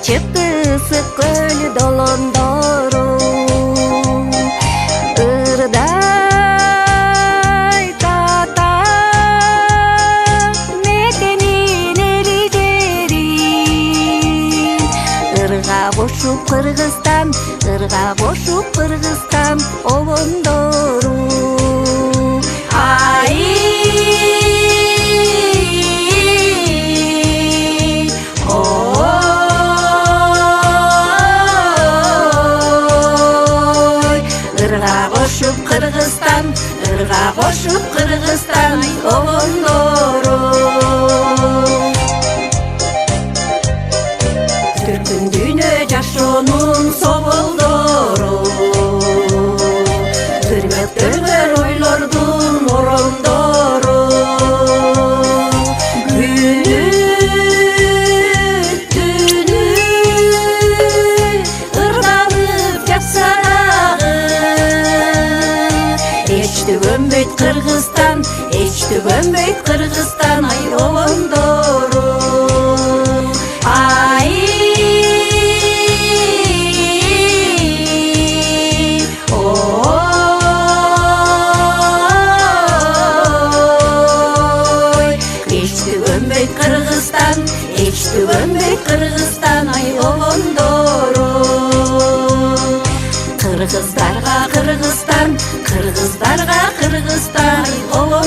чыкты ысык көл долондору. Ырдай тата мекенин эли жери. Ырга кошуп Кыргызстан, ырга кошуп Кыргызстан обондору. Ай Кыргызстан, ырга кошуп Кыргызстан обондору. Түркүн дүйнө жашоонун соболдору. Түрмөктөлгөр ойлордун орондору. Күнү түнү ырданып жатса эч түгөнбөйт Кыргызстан, эч түгөнбөйт Кыргызстан ай обондору. Ай ой эч түгөнбөйт Кыргызстан, эч түгөнбөйт Кыргызстан ай обондору. Кыргыздарга Кыргызстан, кыргыздарга Кыргызстан ой